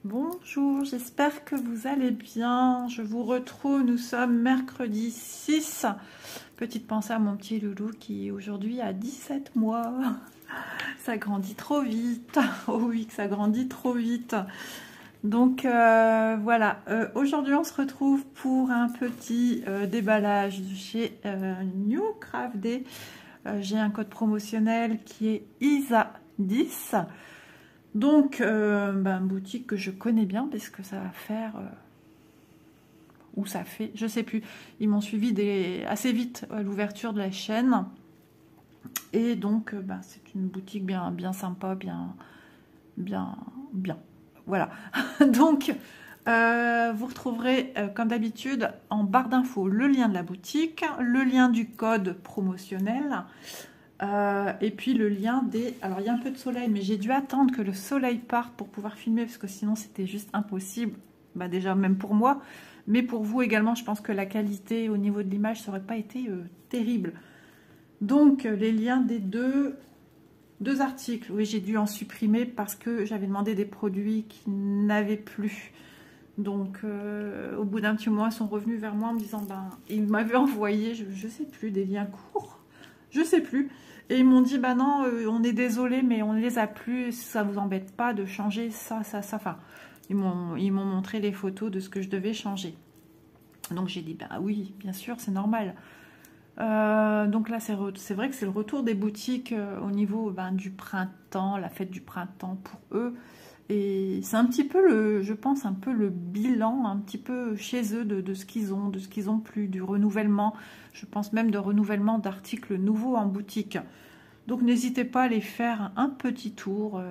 Bonjour, j'espère que vous allez bien. Je vous retrouve, nous sommes mercredi 6. Petite pensée à mon petit loulou qui aujourd'hui a 17 mois. Ça grandit trop vite. Oh oui, que ça grandit trop vite. Donc voilà, aujourd'hui on se retrouve pour un petit déballage chez New Craft Day. J'ai un code promotionnel qui est ISA10. Donc, boutique que je connais bien parce que ça va faire... ou ça fait, je sais plus. Ils m'ont suivi assez vite à l'ouverture de la chaîne. Et donc, c'est une boutique bien sympa, bien. Voilà. Donc, vous retrouverez, comme d'habitude, en barre d'infos, le lien de la boutique, le lien du code promotionnel... et puis le lien des... Alors il y a un peu de soleil, mais j'ai dû attendre que le soleil parte pour pouvoir filmer, parce que sinon c'était juste impossible. Déjà même pour moi, mais pour vous également, je pense que la qualité au niveau de l'image, ça n'aurait pas été terrible. Donc les liens des deux articles. Oui, j'ai dû en supprimer parce que j'avais demandé des produits qui n'avaient plus. Donc au bout d'un petit mois, ils sont revenus vers moi en me disant, ils m'avaient envoyé, je sais plus, des liens courts. Je sais plus. Et ils m'ont dit, non, on est désolé, mais on ne les a plus, ça vous embête pas de changer ça. Enfin, ils m'ont montré les photos de ce que je devais changer. Donc j'ai dit, oui, bien sûr, c'est normal. Donc là, c'est vrai que c'est le retour des boutiques au niveau du printemps, la fête du printemps pour eux. Et c'est un petit peu, je pense, un peu le bilan, un petit peu chez eux de ce qu'ils ont, de ce qu'ils ont plus, du renouvellement. Je pense même de renouvellement d'articles nouveaux en boutique. Donc n'hésitez pas à aller faire un petit tour.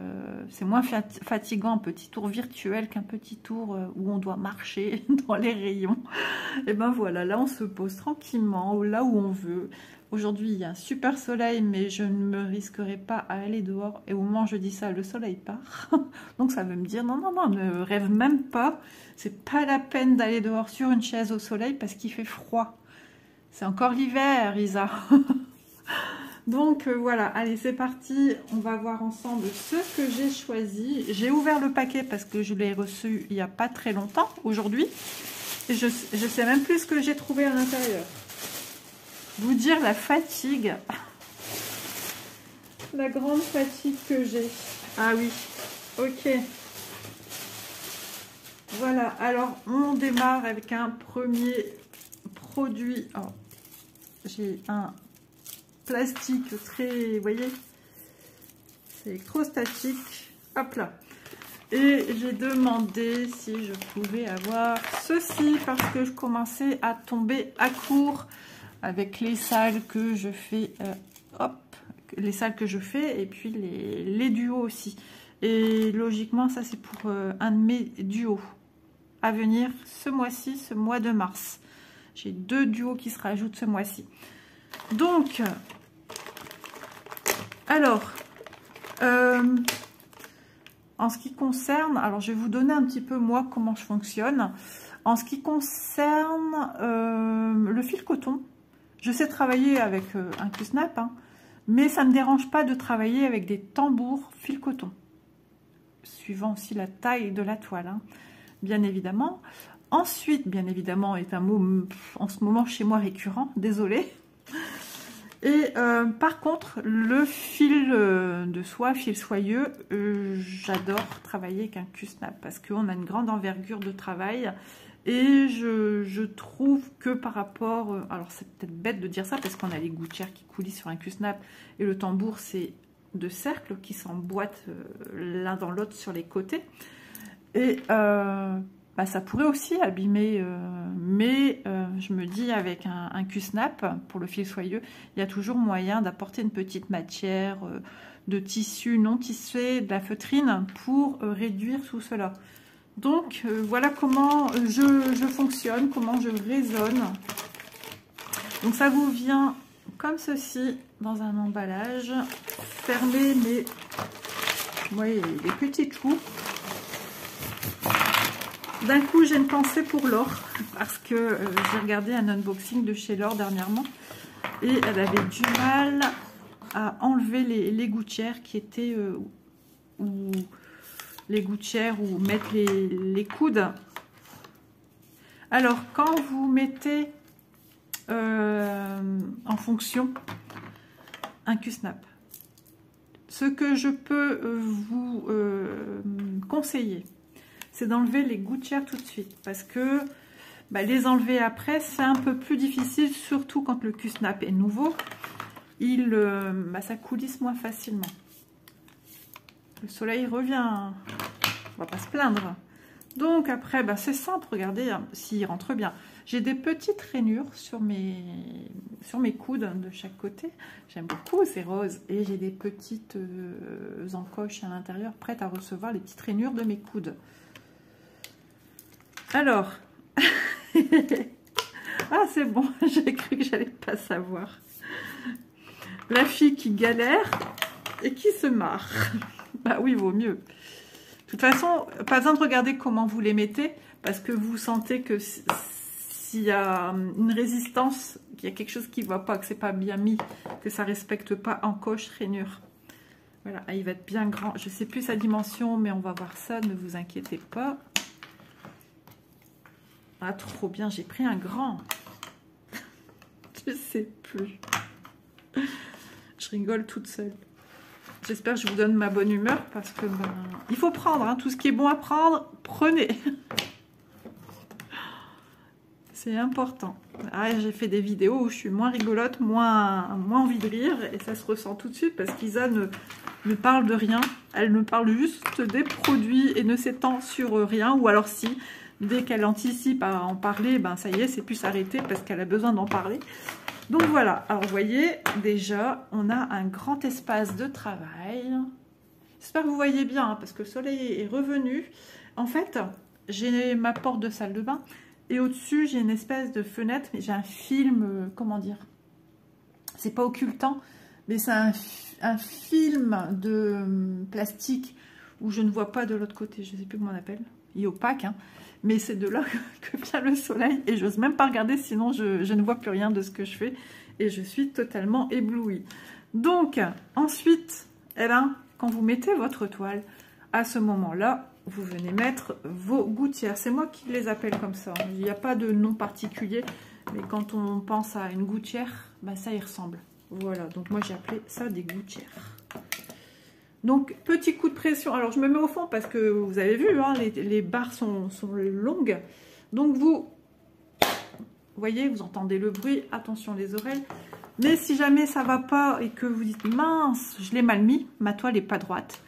C'est moins fatigant un petit tour virtuel qu'un petit tour où on doit marcher dans les rayons. Et voilà, là on se pose tranquillement, là où on veut. Aujourd'hui, il y a un super soleil, mais je ne me risquerai pas à aller dehors. Et au moment où je dis ça, le soleil part. Donc ça veut me dire, non, ne rêve même pas. C'est pas la peine d'aller dehors sur une chaise au soleil parce qu'il fait froid. C'est encore l'hiver, Isa. Donc voilà, allez, c'est parti. On va voir ensemble ce que j'ai choisi. J'ai ouvert le paquet parce que je l'ai reçu il n'y a pas très longtemps, aujourd'hui. Et je sais même plus ce que j'ai trouvé à l'intérieur. Vous dire la fatigue, la grande fatigue que j'ai. Ah oui, ok. Voilà, alors on démarre avec un premier produit. Oh, j'ai un plastique très, vous voyez, c'est électrostatique. Hop là. Et j'ai demandé si je pouvais avoir ceci parce que je commençais à tomber à court avec les salles que je fais, les salles que je fais et puis les duos aussi. Et logiquement, ça c'est pour un de mes duos à venir ce mois-ci, ce mois de mars. J'ai 2 duos qui se rajoutent ce mois-ci. Donc, alors, en ce qui concerne, alors je vais vous donner un petit peu moi comment je fonctionne. En ce qui concerne le fil coton, je sais travailler avec un Q-snap, mais ça ne me dérange pas de travailler avec des tambours fil coton, suivant aussi la taille de la toile, bien évidemment. Ensuite, bien évidemment, est un mot en ce moment chez moi récurrent, désolé. Et par contre, le fil de soie, fil soyeux, j'adore travailler avec un Q-snap parce qu'on a une grande envergure de travail. Et je trouve que par rapport... alors c'est peut-être bête de dire ça parce qu'on a les gouttières qui coulissent sur un Q-snap et le tambour c'est 2 cercles qui s'emboîtent l'un dans l'autre sur les côtés. Et ça pourrait aussi abîmer, mais je me dis avec un Q-snap pour le fil soyeux, il y a toujours moyen d'apporter une petite matière de tissu non tissé, de la feutrine pour réduire tout cela. Donc voilà comment je fonctionne, comment je raisonne. Donc ça vous vient comme ceci dans un emballage fermé, mais vous voyez les petits trous. D'un coup j'ai une pensée pour Laure parce que j'ai regardé un unboxing de chez Laure dernièrement et elle avait du mal à enlever les gouttières qui étaient où les gouttières ou mettre les coudes. Alors, quand vous mettez en fonction un Q-snap, ce que je peux vous conseiller, c'est d'enlever les gouttières tout de suite, parce que les enlever après, c'est un peu plus difficile, surtout quand le Q-snap est nouveau. Ça coulisse moins facilement. Le soleil revient, on va pas se plaindre. Donc après, c'est simple, regardez s'il rentre bien. J'ai des petites rainures sur mes coudes de chaque côté. J'aime beaucoup ces roses. Et j'ai des petites encoches à l'intérieur, prêtes à recevoir les petites rainures de mes coudes. Alors, ah c'est bon, j'ai cru que j'allais pas savoir. La fille qui galère et qui se marre. Bah oui, vaut mieux. De toute façon, pas besoin de regarder comment vous les mettez, parce que vous sentez que s'il y a une résistance, qu'il y a quelque chose qui ne va pas, que c'est pas bien mis, que ça ne respecte pas encoche, rainure. Voilà, il va être bien grand. Je ne sais plus sa dimension, mais on va voir ça, ne vous inquiétez pas. Ah, trop bien, j'ai pris un grand. Je ne sais plus. Je rigole toute seule. J'espère que je vous donne ma bonne humeur, parce que il faut prendre, hein, tout ce qui est bon à prendre, prenez. C'est important. Ah, j'ai fait des vidéos où je suis moins rigolote, moins envie de rire, et ça se ressent tout de suite, parce qu'Isa ne parle de rien. Elle ne parle juste des produits et ne s'étend sur rien, ou alors si, dès qu'elle anticipe à en parler, ça y est, c'est plus s'arrêter parce qu'elle a besoin d'en parler. Donc voilà, alors vous voyez, déjà, on a un grand espace de travail. J'espère que vous voyez bien, hein, parce que le soleil est revenu. En fait, j'ai ma porte de salle de bain, et au-dessus, j'ai une espèce de fenêtre, mais j'ai un film, comment dire, c'est pas occultant, mais c'est un film de plastique où je ne vois pas de l'autre côté, je ne sais plus comment on appelle, il est opaque, hein. Mais c'est de là que vient le soleil et j'ose même pas regarder, sinon je ne vois plus rien de ce que je fais et je suis totalement éblouie. Donc ensuite, quand vous mettez votre toile, à ce moment-là, vous venez mettre vos gouttières. C'est moi qui les appelle comme ça, il n'y a pas de nom particulier, mais quand on pense à une gouttière, ça y ressemble. Voilà, donc moi j'ai appelé ça des gouttières. Donc, petit coup de pression. Alors, je me mets au fond parce que vous avez vu, hein, les barres sont longues. Donc, vous voyez, vous entendez le bruit. Attention les oreilles. Mais si jamais ça ne va pas et que vous dites, mince, je l'ai mal mis, ma toile n'est pas droite,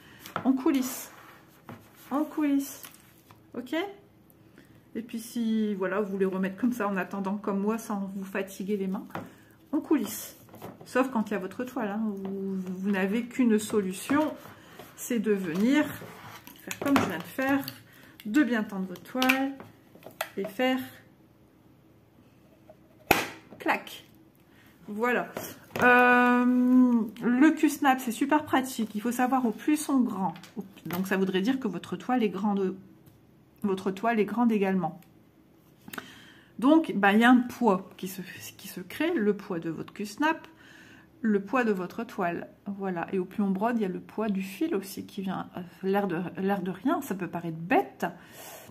on coulisse. On coulisse. Ok? Et puis, si voilà, vous voulez remettre comme ça en attendant, comme moi, sans vous fatiguer les mains, on coulisse. Sauf quand il y a votre toile, hein. Vous n'avez qu'une solution, c'est de venir faire comme je viens de faire, de bien tendre votre toile et faire clac. Voilà. Le Q-snap, c'est super pratique. Il faut savoir, au plus ils sont grands, donc ça voudrait dire que votre toile est grande. Votre toile est grande également. Donc, il y a un poids qui se crée, le poids de votre Q-snap, le poids de votre toile. Voilà. Et au plus on brode, il y a le poids du fil aussi qui vient. L'air de rien, ça peut paraître bête,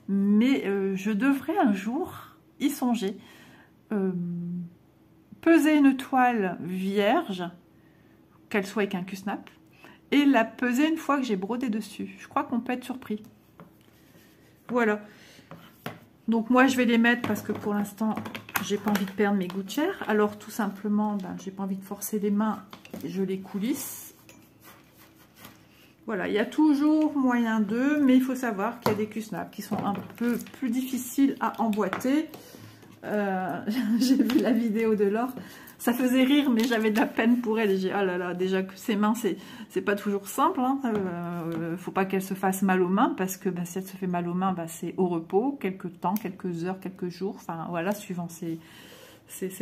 mais je devrais un jour y songer. Peser une toile vierge, qu'elle soit avec un Q-snap, et la peser une fois que j'ai brodé dessus. Je crois qu'on peut être surpris. Voilà. Donc moi je vais les mettre parce que pour l'instant j'ai pas envie de perdre mes gouttières. Alors tout simplement, j'ai pas envie de forcer les mains, je les coulisse. Voilà, il y a toujours moyen d'eux, mais il faut savoir qu'il y a des Q-snap qui sont un peu plus difficiles à emboîter. J'ai vu la vidéo de Laure, ça faisait rire, mais j'avais de la peine pour elle. J'ai oh là là, déjà que ses mains, c'est pas toujours simple. Hein. Faut pas qu'elle se fasse mal aux mains, parce que si elle se fait mal aux mains, c'est au repos, quelques temps, quelques heures, quelques jours. Enfin voilà, suivant ses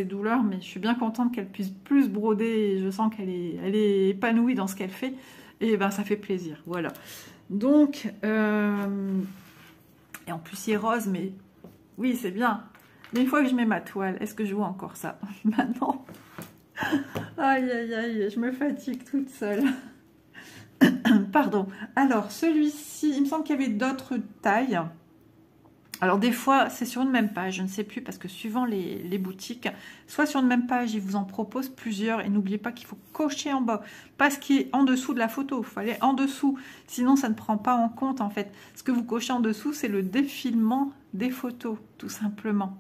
douleurs. Mais je suis bien contente qu'elle puisse plus broder. Et je sens qu'elle est épanouie dans ce qu'elle fait. Et ça fait plaisir. Voilà. Donc, et en plus il est rose, mais oui, c'est bien. Mais une fois que je mets ma toile, est-ce que je vois encore ça? Maintenant, aïe, aïe, aïe, je me fatigue toute seule. Pardon. Alors, celui-ci, il me semble qu'il y avait d'autres tailles. Alors, des fois, c'est sur une même page. Je ne sais plus parce que suivant les boutiques, soit sur une même page, ils vous en proposent plusieurs. Et n'oubliez pas qu'il faut cocher en bas. Pas ce qui est en dessous de la photo. Il faut aller en dessous. Sinon, ça ne prend pas en compte, en fait. Ce que vous cochez en dessous, c'est le défilement des photos, tout simplement.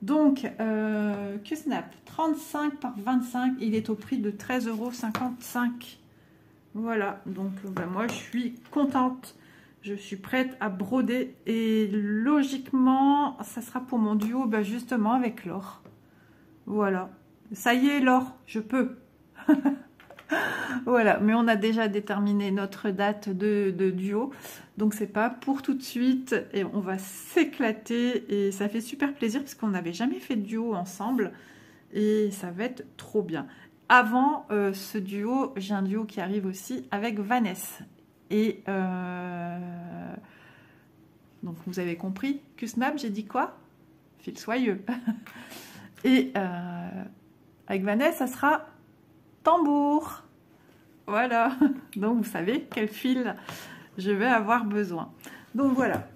Donc, Q-Snap, 35 par 25. Il est au prix de 13,55 €. Voilà. Donc, moi, je suis contente. Je suis prête à broder et logiquement, ça sera pour mon duo justement avec Laure. Voilà. Ça y est, Laure, je peux. Voilà, mais on a déjà déterminé notre date de duo. Donc, c'est pas pour tout de suite et on va s'éclater et ça fait super plaisir parce qu'on n'avait jamais fait de duo ensemble et ça va être trop bien. Avant ce duo, j'ai un duo qui arrive aussi avec Vanessa. Et donc vous avez compris, Q-Snap, j'ai dit quoi? Fil soyeux. Et avec Vanessa, ça sera tambour. Voilà. Donc vous savez quel fil je vais avoir besoin. Donc voilà.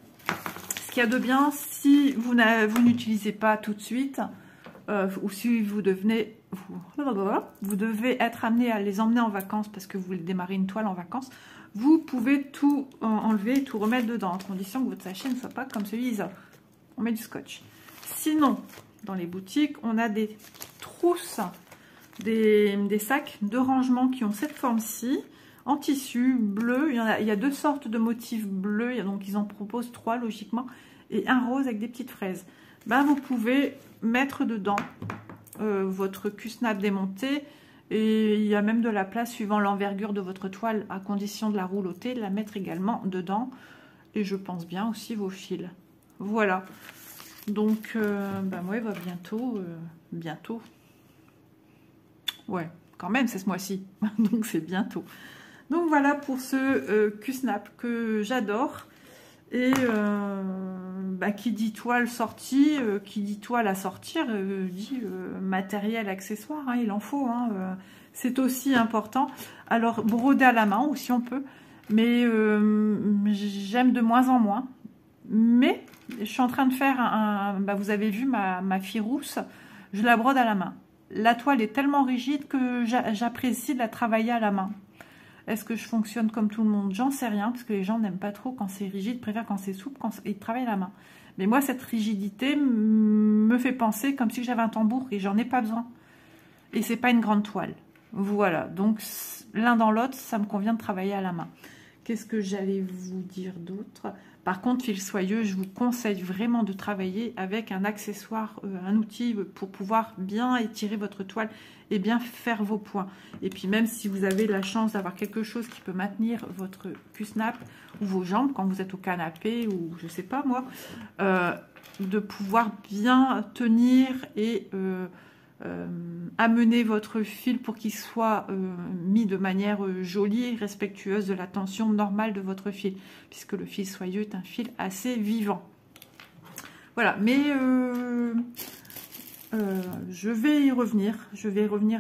Ce qu'il y a de bien, si vous n'utilisez pas tout de suite, ou si vous devez être amené à les emmener en vacances parce que vous voulez démarrer une toile en vacances, vous pouvez tout enlever, tout remettre dedans, en condition que votre sachet ne soit pas comme celui-ci. On met du scotch. Sinon, dans les boutiques, on a des trousses, des sacs de rangement qui ont cette forme-ci, en tissu bleu. Il y a deux sortes de motifs bleus, donc ils en proposent 3 logiquement, et un rose avec des petites fraises. Vous pouvez mettre dedans votre Q-Snap démonté. Et il y a même de la place suivant l'envergure de votre toile, à condition de la rouloter, de la mettre également dedans. Et je pense bien aussi vos fils. Voilà. Donc, moi, il va bientôt. Ouais, quand même, c'est ce mois-ci. Donc, c'est bientôt. Donc, voilà pour ce Q-Snap que j'adore. Et qui dit toile sortie, qui dit toile à sortir, dit matériel accessoire, hein, il en faut. Hein, c'est aussi important. Alors, broder à la main aussi on peut, mais j'aime de moins en moins. Mais je suis en train de faire vous avez vu ma fille rousse, je la brode à la main. La toile est tellement rigide que j'apprécie de la travailler à la main. Est-ce que je fonctionne comme tout le monde? J'en sais rien, parce que les gens n'aiment pas trop quand c'est rigide, préfèrent quand c'est souple, quand ils travaillent à la main. Mais moi, cette rigidité me fait penser comme si j'avais un tambour et j'en ai pas besoin. Et c'est pas une grande toile. Voilà, donc l'un dans l'autre, ça me convient de travailler à la main. Qu'est-ce que j'allais vous dire d'autre? Par contre, fil soyeux, je vous conseille vraiment de travailler avec un accessoire, un outil pour pouvoir bien étirer votre toile et bien faire vos points. Et puis même si vous avez la chance d'avoir quelque chose qui peut maintenir votre Q-Snap ou vos jambes quand vous êtes au canapé ou je sais pas moi, de pouvoir bien tenir et amener votre fil pour qu'il soit mis de manière jolie et respectueuse de la tension normale de votre fil, puisque le fil soyeux est un fil assez vivant. Voilà, mais je vais y revenir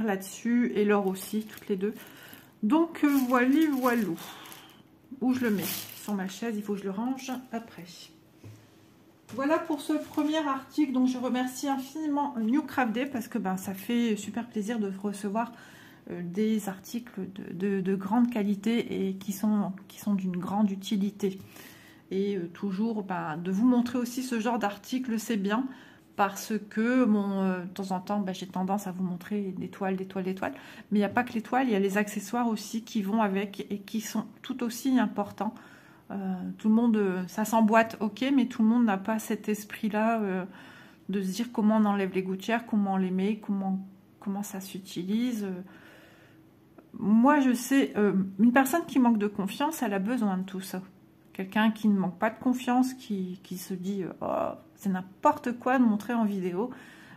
là-dessus, et Laure aussi, toutes les deux. Donc voilà. Où je le mets? Sur ma chaise, il faut que je le range après. Voilà pour ce premier article. Donc je remercie infiniment New Craft Day parce que ça fait super plaisir de recevoir des articles de grande qualité et qui sont d'une grande utilité. Et toujours de vous montrer aussi ce genre d'article, c'est bien parce que de temps en temps j'ai tendance à vous montrer des toiles. Mais il n'y a pas que les toiles, il y a les accessoires aussi qui vont avec et qui sont tout aussi importants. Tout le monde, ça s'emboîte, ok, mais tout le monde n'a pas cet esprit-là de se dire comment on enlève les gouttières, comment on les met, comment ça s'utilise. Moi, je sais, une personne qui manque de confiance, elle a besoin de tout ça. Quelqu'un qui ne manque pas de confiance, qui se dit oh, c'est n'importe quoi de montrer en vidéo,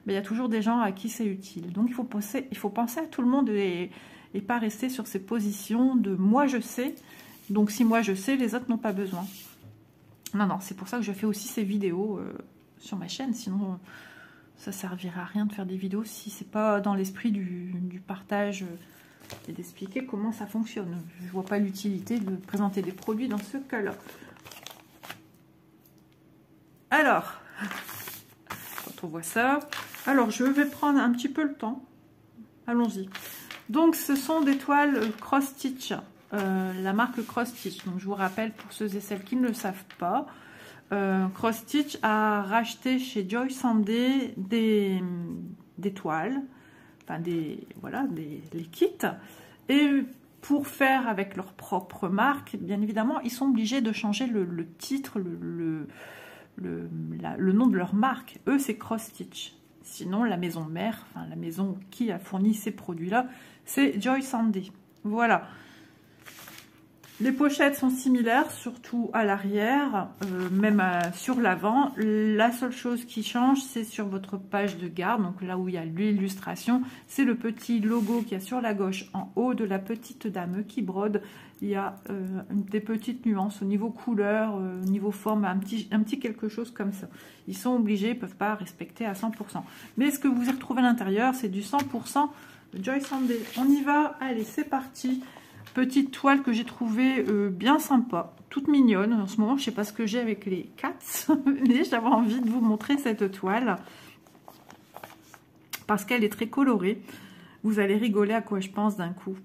mais il y a toujours des gens à qui c'est utile. Donc, il faut penser à tout le monde et pas rester sur ces positions de moi, je sais. Donc, si moi je sais, les autres n'ont pas besoin. Non, c'est pour ça que je fais aussi ces vidéos sur ma chaîne. Sinon, ça servira à rien de faire des vidéos si c'est pas dans l'esprit du partage et d'expliquer comment ça fonctionne. Je ne vois pas l'utilité de présenter des produits dans ce cas-là. Alors, quand on voit ça, alors je vais prendre un petit peu le temps. Allons-y. Donc, ce sont des toiles Cross Stitch, la marque Cross Stitch. Donc, je vous rappelle pour ceux et celles qui ne le savent pas, Cross Stitch a racheté chez Joy Sandé des toiles, enfin les kits. Et pour faire avec leur propre marque, bien évidemment, ils sont obligés de changer le titre, le nom de leur marque. Eux, c'est Cross Stitch. Sinon, la maison mère, enfin la maison qui a fourni ces produits-là, c'est Joy Sandé. Voilà. Les pochettes sont similaires, surtout à l'arrière, même sur l'avant. La seule chose qui change, c'est sur votre page de garde, donc là où il y a l'illustration, c'est le petit logo qu'il y a sur la gauche en haut de la petite dame qui brode. Il y a des petites nuances au niveau couleur, au niveau forme, un petit quelque chose comme ça. Ils sont obligés, ils ne peuvent pas respecter à 100%. Mais ce que vous y retrouvez à l'intérieur, c'est du 100% Joy Sandé. On y va, allez, c'est parti. Petite toile que j'ai trouvée bien sympa, toute mignonne. En ce moment, je ne sais pas ce que j'ai avec les cats, mais j'avais envie de vous montrer cette toile parce qu'elle est très colorée. Vous allez rigoler à quoi je pense d'un coup.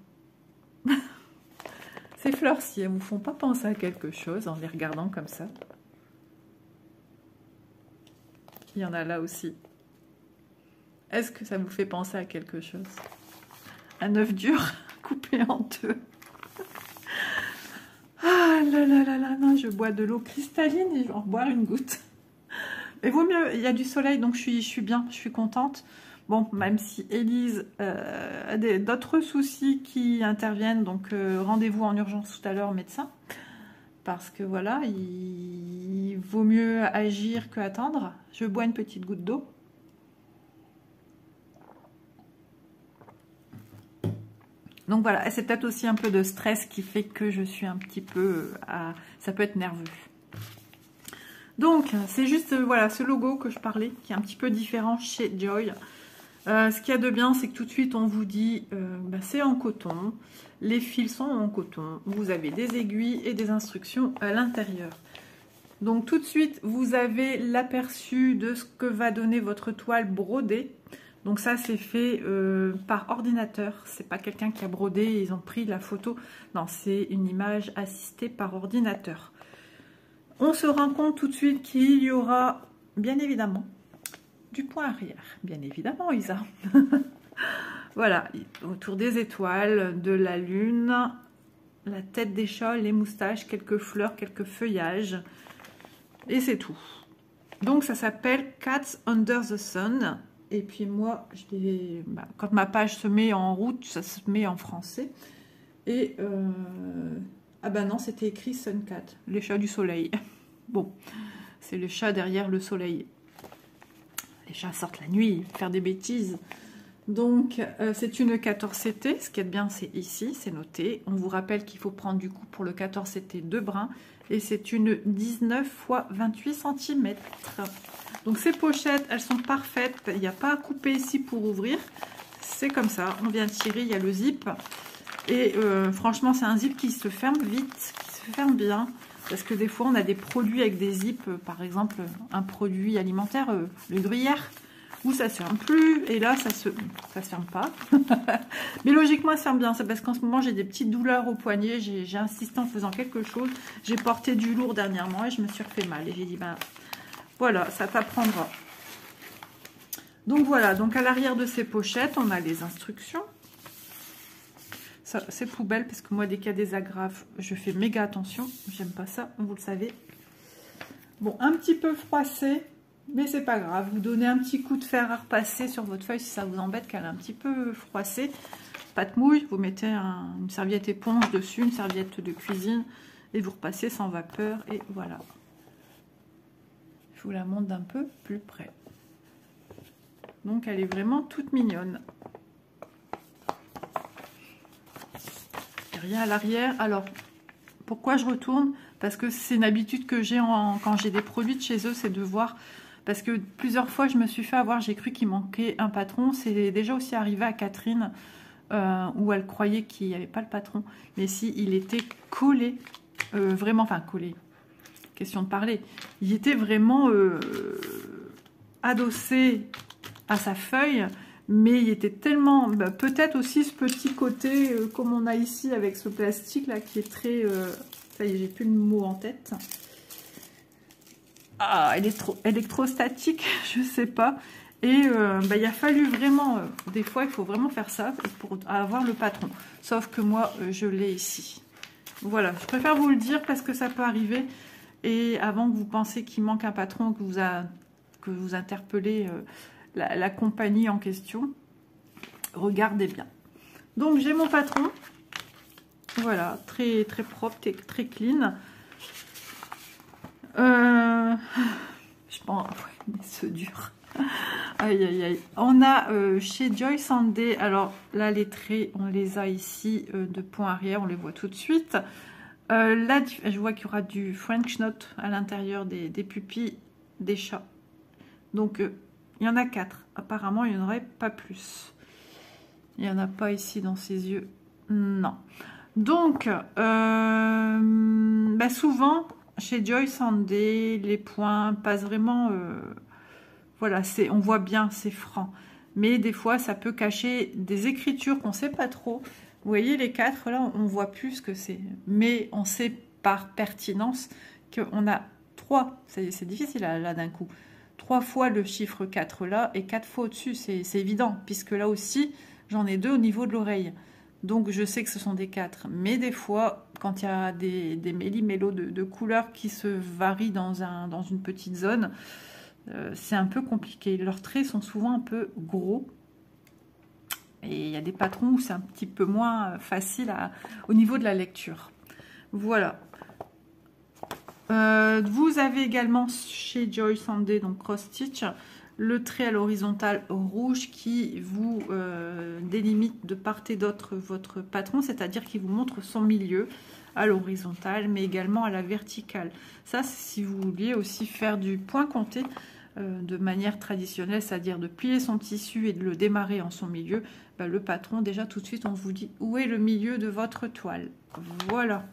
Ces fleurs-ci, elles ne vous font pas penser à quelque chose en les regardant comme ça. Il y en a là aussi. Est-ce que ça vous fait penser à quelque chose? Un œuf dur coupé en deux. Ah là là là là, non, je bois de l'eau cristalline et je vais en boire une goutte. Mais vaut mieux, il y a du soleil, donc je suis bien, je suis contente. Bon, même si Élise a d'autres soucis qui interviennent, donc rendez-vous en urgence tout à l'heure au médecin. Parce que voilà, il vaut mieux agir que attendre. Je bois une petite goutte d'eau. Donc voilà, c'est peut-être aussi un peu de stress qui fait que je suis un petit peu... ça peut être nerveux. Donc, c'est juste voilà ce logo que je parlais, qui est un petit peu différent chez Joy. Ce qu'il y a de bien, c'est que tout de suite, on vous dit, c'est en coton. Les fils sont en coton. Vous avez des aiguilles et des instructions à l'intérieur. Donc, tout de suite, vous avez l'aperçu de ce que va donner votre toile brodée. Donc ça, c'est fait par ordinateur. C'est pas quelqu'un qui a brodé et ils ont pris la photo. Non, c'est une image assistée par ordinateur. On se rend compte tout de suite qu'il y aura, bien évidemment, du point arrière. Bien évidemment, Isa. Voilà, autour des étoiles, de la lune, la tête des chats, les moustaches, quelques fleurs, quelques feuillages. Et c'est tout. Donc ça s'appelle Cats Under the Sun. Et puis moi, quand ma page se met en route, ça se met en français. Et ah ben non, c'était écrit Suncat, les chats du soleil. Bon, c'est le chat derrière le soleil. Les chats sortent la nuit, faire des bêtises. Donc, c'est une 14CT. Ce qui est bien, c'est ici, c'est noté. On vous rappelle qu'il faut prendre du coup pour le 14CT 2 brins. Et c'est une 19 x 28 cm. Donc ces pochettes, elles sont parfaites. Il n'y a pas à couper ici pour ouvrir. C'est comme ça. On vient tirer, il y a le zip. Et franchement, c'est un zip qui se ferme vite, qui se ferme bien. Parce que des fois, on a des produits avec des zips. Par exemple, un produit alimentaire, le gruyère, où ça ne se ferme plus. Et là, ça se ferme pas. Mais logiquement, ça se ferme bien. C'est parce qu'en ce moment, j'ai des petites douleurs au poignet. J'ai insisté en faisant quelque chose. J'ai porté du lourd dernièrement et je me suis refait mal. Et j'ai dit, ben... Voilà, ça t'apprendra. Donc voilà, donc à l'arrière de ces pochettes, on a les instructions. C'est poubelle parce que moi, dès qu'il y a des agrafes, je fais méga attention. J'aime pas ça, vous le savez. Bon, un petit peu froissé, mais c'est pas grave. Vous donnez un petit coup de fer à repasser sur votre feuille si ça vous embête qu'elle est un petit peu froissée. Pas de mouille, vous mettez une serviette éponge dessus, une serviette de cuisine et vous repassez sans vapeur et voilà. Je vous la montre d'un peu plus près. Donc, elle est vraiment toute mignonne. Rien à l'arrière. Alors, pourquoi je retourne? Parce que c'est une habitude que j'ai quand j'ai des produits de chez eux, c'est de voir. Parce que plusieurs fois, je me suis fait avoir, j'ai cru qu'il manquait un patron. C'est déjà aussi arrivé à Catherine. où elle croyait qu'il n'y avait pas le patron. Mais si, il était collé, vraiment, enfin collé, question de parler, il était vraiment adossé à sa feuille, mais il était tellement, peut-être aussi ce petit côté, comme on a ici avec ce plastique là, qui est très, ça y est, j'ai plus le mot en tête. Ah, électrostatique, je sais pas. Et il a fallu vraiment, des fois il faut vraiment faire ça pour avoir le patron. Sauf que moi, je l'ai ici. Voilà, je préfère vous le dire parce que ça peut arriver. Et avant que vous pensiez qu'il manque un patron, que vous interpellez la compagnie en question, regardez bien. Donc j'ai mon patron. Voilà, très, très propre, très clean. Je pense, ouais, mais c'est dur. Aïe, aïe, aïe. On a chez Joy Sanday, alors là, les traits, on les a ici de point arrière, on les voit tout de suite. Là, je vois qu'il y aura du French Knot à l'intérieur des pupilles des chats. Donc, il y en a 4. Apparemment, il n'y en aurait pas plus. Il n'y en a pas ici dans ses yeux. Non. Donc, souvent, chez Joy Sanday, les points passent vraiment... voilà, on voit bien, c'est franc. Mais des fois, ça peut cacher des écritures qu'on ne sait pas trop. Vous voyez, les 4, là, on voit plus ce que c'est. Mais on sait par pertinence qu'on a 3. C'est difficile, là, d'un coup. 3 fois le chiffre 4 là et 4 fois au-dessus. C'est évident, puisque là aussi, j'en ai 2 au niveau de l'oreille. Donc, je sais que ce sont des 4. Mais des fois, quand il y a des méli-mélos de couleurs qui se varient dans une petite zone... c'est un peu compliqué. Leurs traits sont souvent un peu gros. Et il y a des patrons où c'est un petit peu moins facile au niveau de la lecture. Voilà. Vous avez également chez Joy Sanday, donc Cross Stitch, le trait à l'horizontale rouge qui vous délimite de part et d'autre votre patron, c'est-à-dire qui vous montre son milieu à l'horizontale, mais également à la verticale. Ça, si vous vouliez aussi faire du point compté de manière traditionnelle, c'est-à-dire de plier son tissu et de le démarrer en son milieu, le patron, déjà tout de suite, on vous dit où est le milieu de votre toile. Voilà.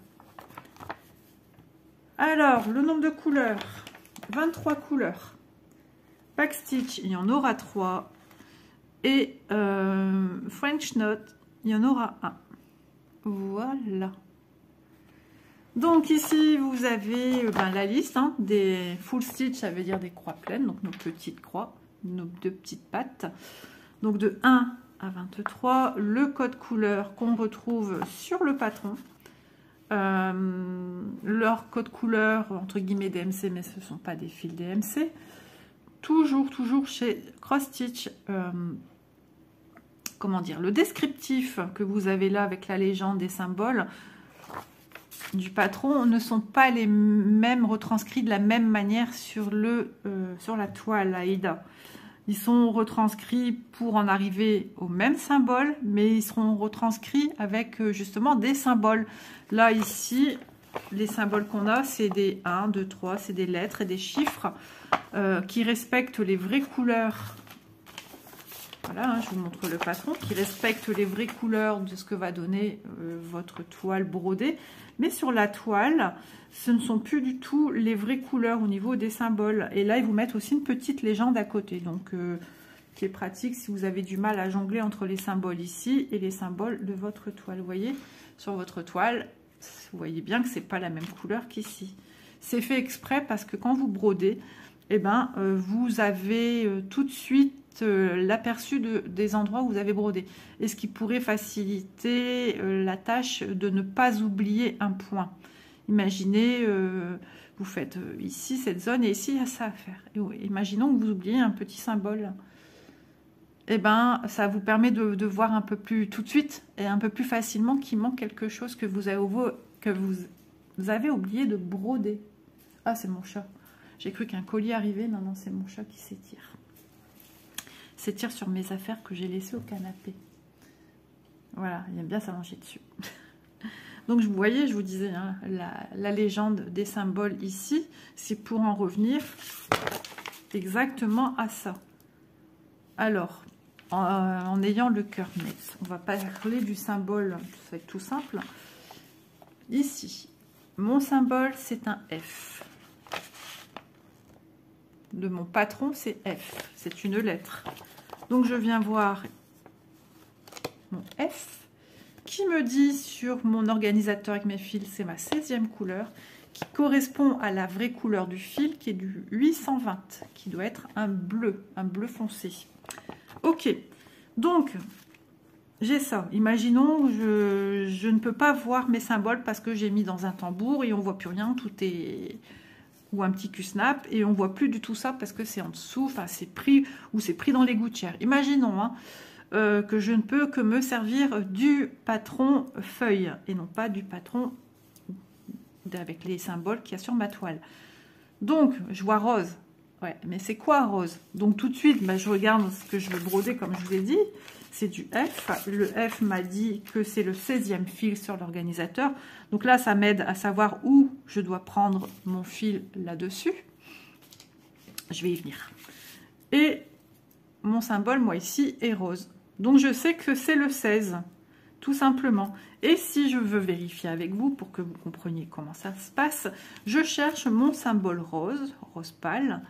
Alors, le nombre de couleurs, 23 couleurs. Backstitch, il y en aura 3. Et French Knot, il y en aura 1. Voilà. Donc ici, vous avez la liste des full stitch, ça veut dire des croix pleines, donc nos petites croix, nos 2 petites pattes. Donc de 1 à 23, le code couleur qu'on retrouve sur le patron. Leur code couleur, entre guillemets DMC, mais ce ne sont pas des fils DMC. Toujours chez Cross Stitch, comment dire, le descriptif que vous avez là avec la légende des symboles du patron ne sont pas les mêmes retranscrits de la même manière sur la toile Aïda. Ils sont retranscrits pour en arriver au même symbole, mais ils seront retranscrits avec justement des symboles. Là, ici, les symboles qu'on a, c'est des 1, 2, 3, c'est des lettres et des chiffres qui respectent les vraies couleurs. Voilà, je vous montre le patron, qui respecte les vraies couleurs de ce que va donner votre toile brodée. Mais sur la toile, ce ne sont plus du tout les vraies couleurs au niveau des symboles. Et là, ils vous mettent aussi une petite légende à côté. Donc, qui est pratique si vous avez du mal à jongler entre les symboles ici et les symboles de votre toile. Vous voyez, sur votre toile, vous voyez bien que ce n'est pas la même couleur qu'ici. C'est fait exprès parce que quand vous brodez, vous avez tout de suite l'aperçu des endroits où vous avez brodé. Et ce qui pourrait faciliter la tâche de ne pas oublier un point. Imaginez, vous faites ici cette zone et ici il y a ça à faire. Et imaginons que vous oubliez un petit symbole. Ça vous permet de voir un peu plus tout de suite et un peu plus facilement qu'il manque quelque chose que vous avez oublié de broder. Ah, c'est mon chat. J'ai cru qu'un colis arrivait. Non, non, c'est mon chat qui s'étire. S'étire sur mes affaires que j'ai laissées au canapé. Voilà, il aime bien s'allonger dessus. Donc, vous voyez, je vous disais, la légende des symboles ici, c'est pour en revenir exactement à ça. Alors, en ayant le cœur net. On va parler du symbole, ça va être tout simple. Ici, mon symbole, c'est un F. De mon patron, c'est F. C'est une lettre. Donc, je viens voir mon F qui me dit sur mon organisateur avec mes fils, c'est ma 16e couleur, qui correspond à la vraie couleur du fil, qui est du 820, qui doit être un bleu foncé. Ok, donc, j'ai ça. Imaginons, je ne peux pas voir mes symboles parce que j'ai mis dans un tambour et on ne voit plus rien, tout est... ou un petit Q-snap, et on ne voit plus du tout ça parce que c'est en dessous, enfin c'est pris, ou c'est pris dans les gouttières. Imaginons hein, que je ne peux que me servir du patron feuille, et non pas du patron avec les symboles qu'il y a sur ma toile. Donc, je vois rose. Ouais, mais c'est quoi rose? Donc tout de suite, bah, je regarde ce que je veux broder, comme je vous ai dit. C'est du F. Le F m'a dit que c'est le 16e fil sur l'organisateur. Donc là, ça m'aide à savoir où je dois prendre mon fil là-dessus. Je vais y venir. Et mon symbole, moi, ici, est rose. Donc je sais que c'est le 16, tout simplement. Et si je veux vérifier avec vous, pour que vous compreniez comment ça se passe, je cherche mon symbole rose, rose pâle.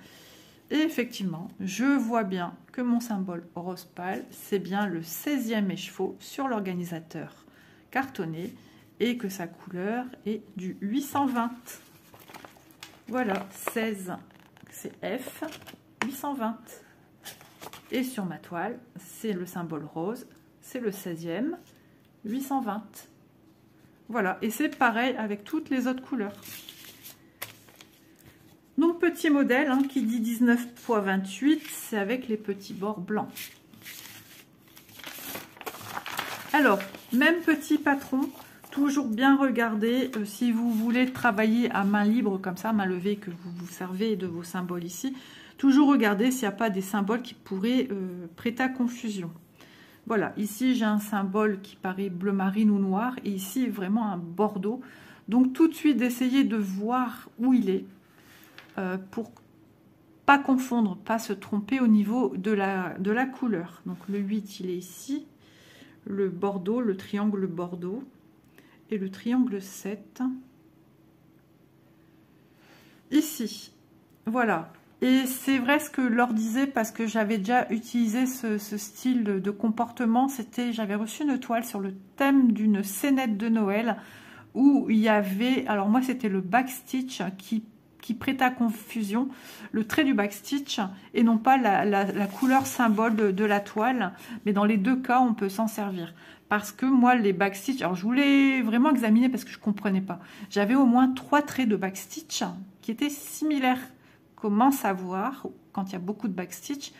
Et effectivement, je vois bien que mon symbole rose pâle, c'est bien le 16e écheveau sur l'organisateur cartonné et que sa couleur est du 820. Voilà, 16, c'est F, 820. Et sur ma toile, c'est le symbole rose, c'est le 16e, 820. Voilà, et c'est pareil avec toutes les autres couleurs. Donc, petit modèle hein, qui dit 19 x 28, c'est avec les petits bords blancs. Alors, même petit patron, toujours bien regarder si vous voulez travailler à main libre, comme ça, main levée, que vous vous servez de vos symboles ici. Toujours regarder s'il n'y a pas des symboles qui pourraient prêter à confusion. Voilà, ici j'ai un symbole qui paraît bleu marine ou noir, et ici vraiment un bordeaux. Donc, tout de suite, d'essayer de voir où il est. Pour pas confondre, pas se tromper au niveau de la couleur. Donc le 8 il est ici, le bordeaux, le triangle bordeaux et le triangle 7 ici. Voilà, et c'est vrai ce que Laure disait parce que j'avais déjà utilisé ce style de comportement. C'était, j'avais reçu une toile sur le thème d'une scénette de Noël où il y avait, alors moi c'était le backstitch qui prête à confusion, le trait du backstitch et non pas la couleur symbole de la toile, mais dans les deux cas on peut s'en servir parce que moi les backstitch, alors je voulais vraiment examiner parce que je comprenais pas, j'avais au moins 3 traits de backstitch qui étaient similaires. Comment savoir quand il y a beaucoup de backstitch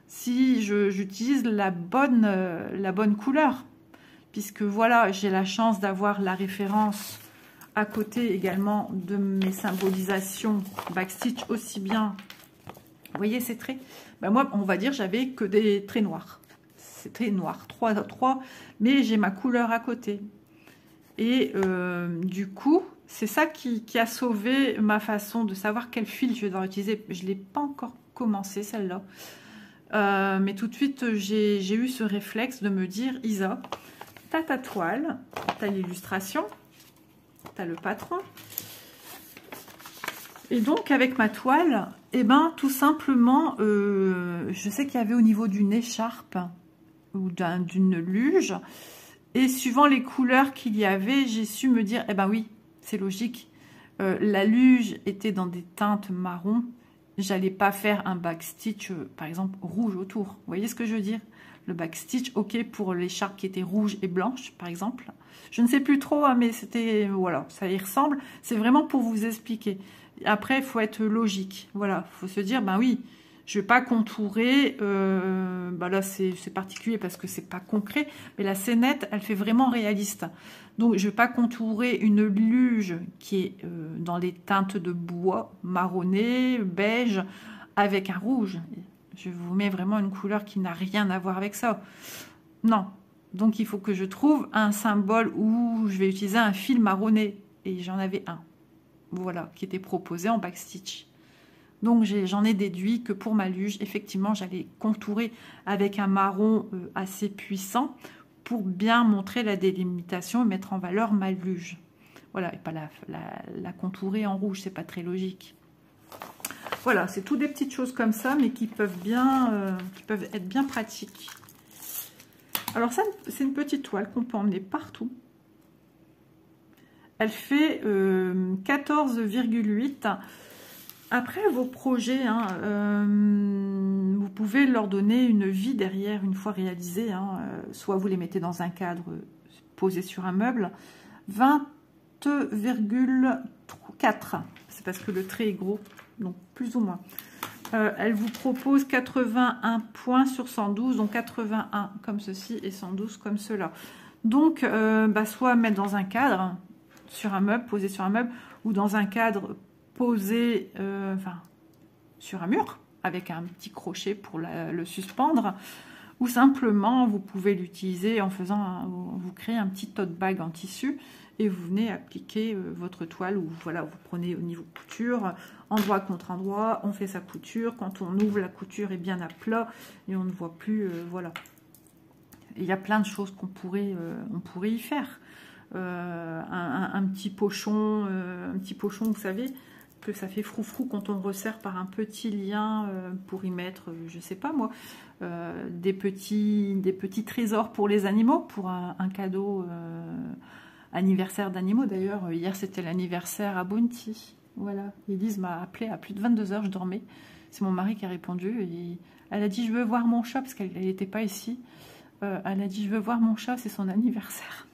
si j'utilise la bonne couleur, puisque voilà, j'ai la chance d'avoir la référence à côté également de mes symbolisations backstitch aussi bien. Vous voyez ces traits? Ben moi, on va dire, j'avais que des traits noirs. C'était noir, 3, mais j'ai ma couleur à côté. Et du coup, c'est ça qui a sauvé ma façon de savoir quel fil je vais devoir utiliser. Je ne l'ai pas encore commencé, celle-là. Mais tout de suite, j'ai eu ce réflexe de me dire, Isa, t'as ta toile, t'as l'illustration, t'as le patron. Et donc, avec ma toile, eh ben, tout simplement, je sais qu'il y avait au niveau d'une écharpe ou d'une luge. Et suivant les couleurs qu'il y avait, j'ai su me dire, eh ben oui, c'est logique. La luge était dans des teintes marron. J'allais pas faire un backstitch, par exemple, rouge autour. Vous voyez ce que je veux dire? Le backstitch, ok, pour l'écharpe qui était rouge et blanche, par exemple. Je ne sais plus trop, hein, mais c'était, voilà, ça y ressemble. C'est vraiment pour vous expliquer. Après, il faut être logique. Voilà, il faut se dire, ben oui, je ne vais pas contourer. Ben là, c'est particulier parce que c'est pas concret. Mais la scénette, elle fait vraiment réaliste. Donc, je ne vais pas contourer une luge qui est dans les teintes de bois, marronné, beige, avec un rouge. Je vous mets vraiment une couleur qui n'a rien à voir avec ça. Non. Donc, il faut que je trouve un symbole où je vais utiliser un fil marronné. Et j'en avais un. Voilà, qui était proposé en backstitch. Donc j'en ai déduit que pour ma luge, effectivement, j'allais contourer avec un marron assez puissant pour bien montrer la délimitation et mettre en valeur ma luge. Voilà, et pas la contourer en rouge, c'est pas très logique. Voilà, c'est tout des petites choses comme ça, mais qui peuvent être bien pratiques. Alors ça, c'est une petite toile qu'on peut emmener partout. Elle fait 14,8. Après vos projets, hein, vous pouvez leur donner une vie derrière une fois réalisés. Hein, soit vous les mettez dans un cadre posé sur un meuble. 20,4. C'est parce que le trait est gros, donc plus ou moins. Elle vous propose 81 points sur 112, donc 81 comme ceci et 112 comme cela. Donc, soit mettre dans un cadre, sur un meuble, posé sur un meuble, ou dans un cadre posé sur un mur, avec un petit crochet pour le suspendre, ou simplement, vous pouvez l'utiliser en faisant, vous créez un petit tote bag en tissu, et vous venez appliquer votre toile, ou voilà, vous prenez au niveau couture, endroit contre endroit, on fait sa couture, quand on ouvre la couture est bien à plat, et on ne voit plus, voilà. Il y a plein de choses qu'on pourrait, on pourrait y faire. Un petit pochon, vous savez, que ça fait froufrou quand on resserre par un petit lien pour y mettre, je sais pas moi, des petits trésors pour les animaux, pour un cadeau anniversaire d'animaux. D'ailleurs, hier c'était l'anniversaire à Bounty. Voilà, Elise m'a appelé à plus de 22 h, je dormais. C'est mon mari qui a répondu et elle a dit je veux voir mon chat parce qu'elle n'était pas ici. Elle a dit je veux voir mon chat, c'est son anniversaire.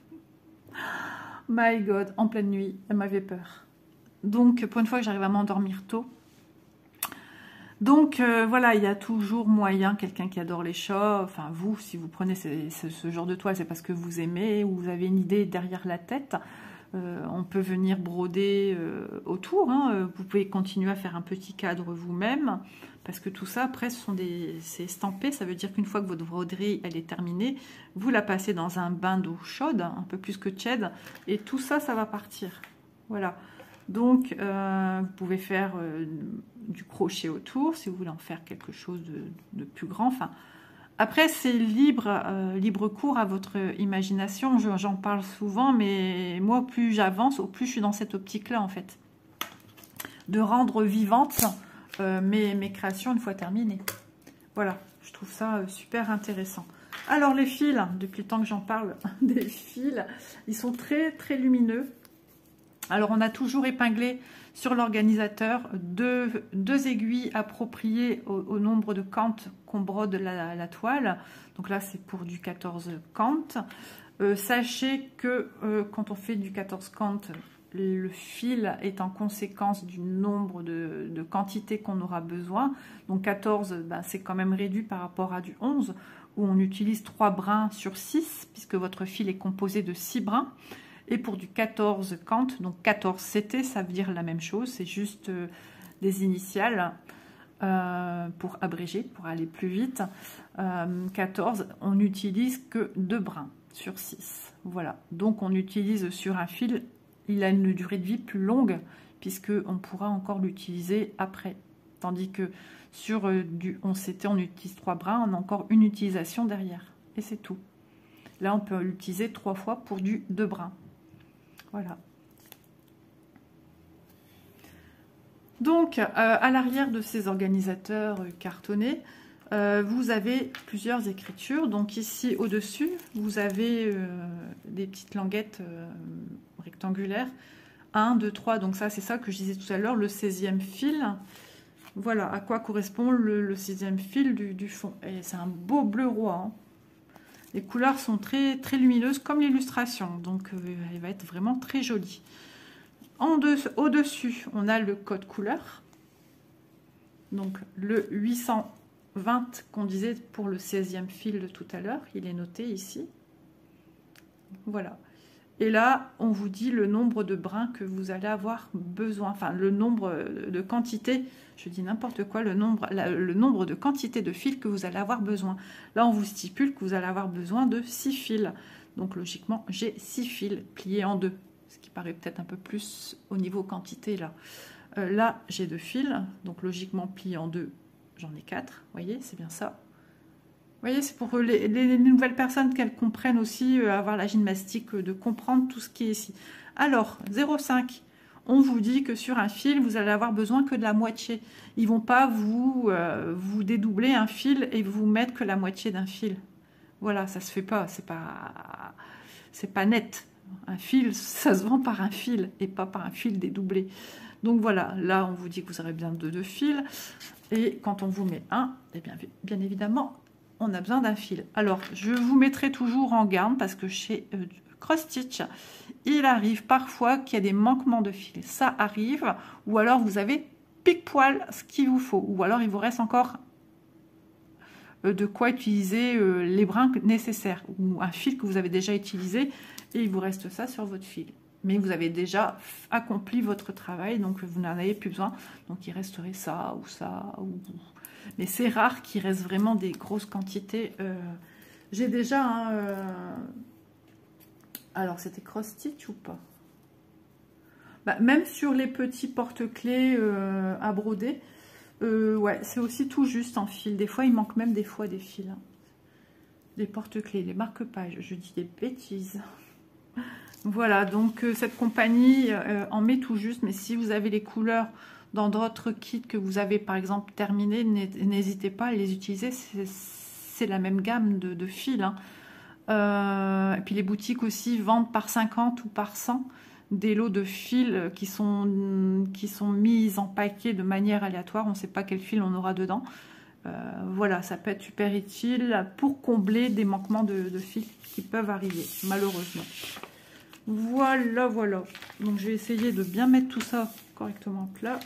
My God, en pleine nuit, elle m'avait peur. Donc pour une fois que j'arrive à m'endormir tôt. Donc voilà, il y a toujours moyen, quelqu'un qui adore les chats, enfin vous, si vous prenez ce genre de toile, c'est parce que vous aimez ou vous avez une idée derrière la tête. On peut venir broder autour, hein. Vous pouvez continuer à faire un petit cadre vous-même, parce que tout ça, après, c'est estampé, ça veut dire qu'une fois que votre broderie, elle est terminée, vous la passez dans un bain d'eau chaude, un peu plus que tiède, et tout ça, ça va partir. Voilà. Donc, vous pouvez faire du crochet autour, si vous voulez en faire quelque chose de plus grand. Enfin, après, c'est libre cours à votre imagination. J'en parle souvent, mais moi, plus j'avance, au plus je suis dans cette optique-là, en fait. De rendre vivantes mes créations une fois terminées. Voilà, je trouve ça super intéressant. Alors, les fils, depuis le temps que j'en parle, des fils, ils sont très, très lumineux. Alors, on a toujours épinglé sur l'organisateur deux aiguilles appropriées au nombre de cantes qu'on brode la toile. Donc là, c'est pour du 14 cantes. Sachez que quand on fait du 14 cantes, le fil est en conséquence du nombre de quantités qu'on aura besoin. Donc 14, ben, c'est quand même réduit par rapport à du 11, où on utilise 3 brins sur 6, puisque votre fil est composé de 6 brins. Et pour du 14 cantes, donc 14 CT, ça veut dire la même chose, c'est juste des initiales pour abréger, pour aller plus vite. 14, on n'utilise que 2 brins sur 6. Voilà, donc on utilise sur un fil, il a une durée de vie plus longue, puisqu'on pourra encore l'utiliser après. Tandis que sur du 11 CT, on utilise 3 brins, on a encore une utilisation derrière. Et c'est tout. Là, on peut l'utiliser 3 fois pour du 2 brins. Voilà. Donc, à l'arrière de ces organisateurs cartonnés, vous avez plusieurs écritures. Donc ici, au-dessus, vous avez des petites languettes rectangulaires. 1, 2, 3. Donc ça, c'est ça que je disais tout à l'heure, le 16e fil. Voilà à quoi correspond le 16e fil du fond. Et c'est un beau bleu roi, hein. Les couleurs sont très, très lumineuses comme l'illustration, donc elle va être vraiment très jolie. Au-dessus, on a le code couleur, donc le 820 qu'on disait pour le 16e fil de tout à l'heure, il est noté ici. Voilà. Et là, on vous dit le nombre de brins que vous allez avoir besoin, enfin le nombre de quantités, je dis n'importe quoi, le nombre de quantités de fils que vous allez avoir besoin. Là, on vous stipule que vous allez avoir besoin de 6 fils. Donc logiquement, j'ai 6 fils pliés en 2, ce qui paraît peut-être un peu plus au niveau quantité là. Là, j'ai 2 fils, donc logiquement plié en 2, j'en ai 4. Vous voyez, c'est bien ça. Vous voyez, c'est pour les nouvelles personnes qu'elles comprennent aussi, avoir la gymnastique, de comprendre tout ce qui est ici. Alors, 0,5, on vous dit que sur un fil, vous allez avoir besoin que de la moitié. Ils ne vont pas vous dédoubler un fil et vous mettre que la moitié d'un fil. Voilà, ça se fait pas, c'est pas net. Un fil, ça se vend par un fil et pas par un fil dédoublé. Donc voilà, là, on vous dit que vous aurez bien 2 fils. Et quand on vous met un, eh bien évidemment, on a besoin d'un fil. Alors, je vous mettrai toujours en garde parce que chez Cross Stitch, il arrive parfois qu'il y a des manquements de fil. Ça arrive, ou alors vous avez pile-poil ce qu'il vous faut, ou alors il vous reste encore de quoi utiliser les brins nécessaires, ou un fil que vous avez déjà utilisé, et il vous reste ça sur votre fil. Mais vous avez déjà accompli votre travail, donc vous n'en avez plus besoin. Donc il resterait ça, ou ça, ou... Mais c'est rare qu'il reste vraiment des grosses quantités. J'ai déjà... Alors, c'était cross stitch ou pas? Même sur les petits porte-clés à broder, ouais, c'est aussi tout juste en fil. Des fois, il manque même des fois des fils. Hein. Les porte-clés, les marque-pages, je dis des bêtises. Voilà, donc cette compagnie en met tout juste. Mais si vous avez les couleurs dans d'autres kits que vous avez par exemple terminé, n'hésitez pas à les utiliser, c'est la même gamme de fils. Hein. Et puis les boutiques aussi vendent par 50 ou par 100 des lots de fils qui sont mis en paquet de manière aléatoire, on ne sait pas quel fil on aura dedans. Voilà, ça peut être super utile pour combler des manquements de fils qui peuvent arriver, malheureusement. Voilà, voilà. Donc je vais essayer de bien mettre tout ça correctement en plat.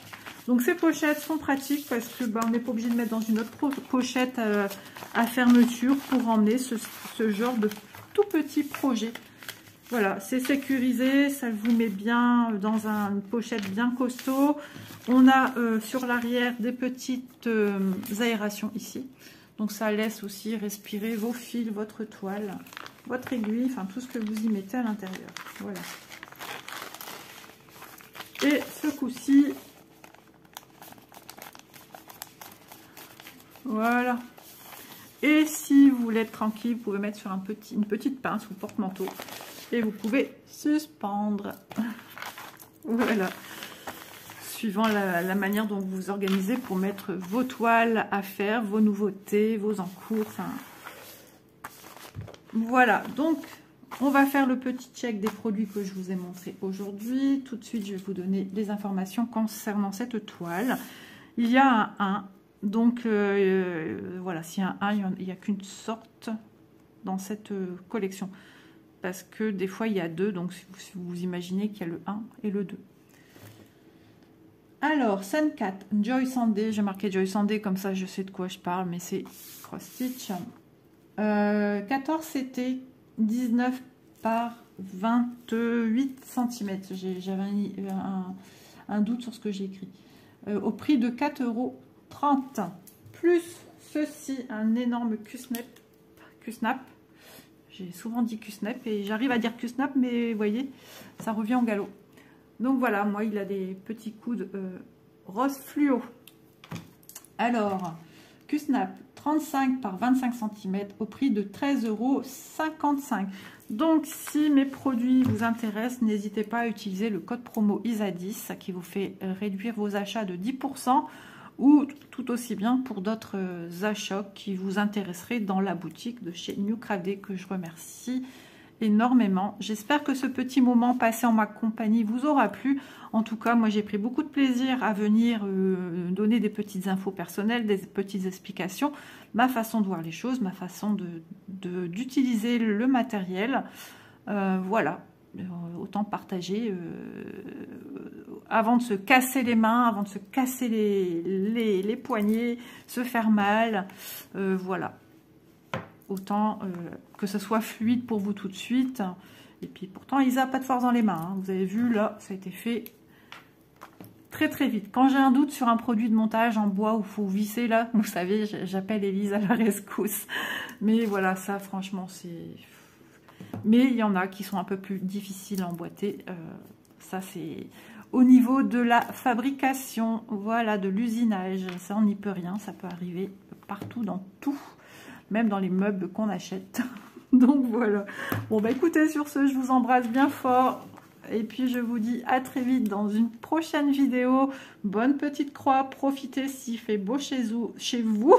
Donc ces pochettes sont pratiques parce que on n'est pas obligé de mettre dans une autre pochette à fermeture pour emmener ce genre de tout petit projet. Voilà, c'est sécurisé, ça vous met bien dans une pochette bien costaud. On a sur l'arrière des petites aérations ici. Donc ça laisse aussi respirer vos fils, votre toile, votre aiguille, enfin tout ce que vous y mettez à l'intérieur. Voilà. Et ce coup-ci, voilà. Et si vous voulez être tranquille, vous pouvez mettre sur une petite pince ou porte-manteau. Et vous pouvez suspendre. Voilà. Suivant la manière dont vous vous organisez pour mettre vos toiles à faire, vos nouveautés, vos encours. Enfin, voilà. Donc, on va faire le petit check des produits que je vous ai montrés aujourd'hui. Tout de suite, je vais vous donner les informations concernant cette toile. Il y a un 1. Donc, voilà, s'il y a un 1, il n'y a qu'une sorte dans cette collection. Parce que des fois, il y a 2. Donc, si vous imaginez qu'il y a le 1 et le 2. Alors, Suncat, Joy Sunday. J'ai marqué Joy Sunday, comme ça, je sais de quoi je parle. Mais c'est Cross Stitch. 14, c'était 19 par 28 cm. J'avais un doute sur ce que j'ai écrit. Au prix de 4,30 €. Plus ceci, un énorme Q-snap. J'ai souvent dit Q-snap et j'arrive à dire Q-snap, mais vous voyez, ça revient au galop. Donc voilà, moi, il a des petits coudes rose fluo. Alors, Q-snap, 35 par 25 cm au prix de 13,55 €. Donc, si mes produits vous intéressent, n'hésitez pas à utiliser le code promo ISA10 qui vous fait réduire vos achats de 10%, ou tout aussi bien pour d'autres achats qui vous intéresseraient dans la boutique de chez New Craft, que je remercie énormément. J'espère que ce petit moment passé en ma compagnie vous aura plu. En tout cas, moi j'ai pris beaucoup de plaisir à venir donner des petites infos personnelles, des petites explications, ma façon de voir les choses, ma façon d'utiliser le matériel. Voilà, autant partager avant de se casser les mains, avant de se casser les poignets, se faire mal. Voilà. Autant que ce soit fluide pour vous tout de suite. Et puis pourtant, Isa n'a pas de force dans les mains. Hein. Vous avez vu, là, ça a été fait très très vite. Quand j'ai un doute sur un produit de montage en bois où il faut visser, là, vous savez, j'appelle Elise à la rescousse. Mais voilà, ça, franchement, c'est... Mais il y en a qui sont un peu plus difficiles à emboîter. Ça, c'est... au niveau de la fabrication, voilà, de l'usinage. Ça, on n'y peut rien, ça peut arriver partout, dans tout, même dans les meubles qu'on achète. Donc voilà. Bon bah écoutez, sur ce, je vous embrasse bien fort. Et puis je vous dis à très vite dans une prochaine vidéo. Bonne petite croix, profitez s'il fait beau chez vous.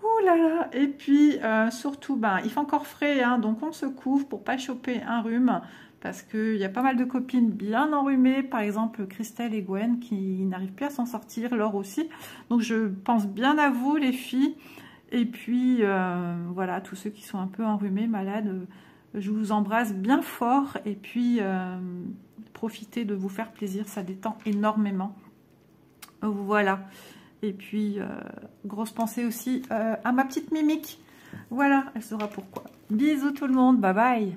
Ouh là là. Et puis surtout, ben, il fait encore frais, hein, donc on se couvre pour pas choper un rhume. Parce qu'il y a pas mal de copines bien enrhumées, par exemple Christelle et Gwen qui n'arrivent plus à s'en sortir, Laure aussi. Donc je pense bien à vous les filles. Et puis voilà, tous ceux qui sont un peu enrhumés, malades, je vous embrasse bien fort. Et puis profitez de vous faire plaisir, ça détend énormément. Voilà. Et puis grosse pensée aussi à ma petite Mimique. Voilà, elle saura pourquoi. Bisous tout le monde, bye bye.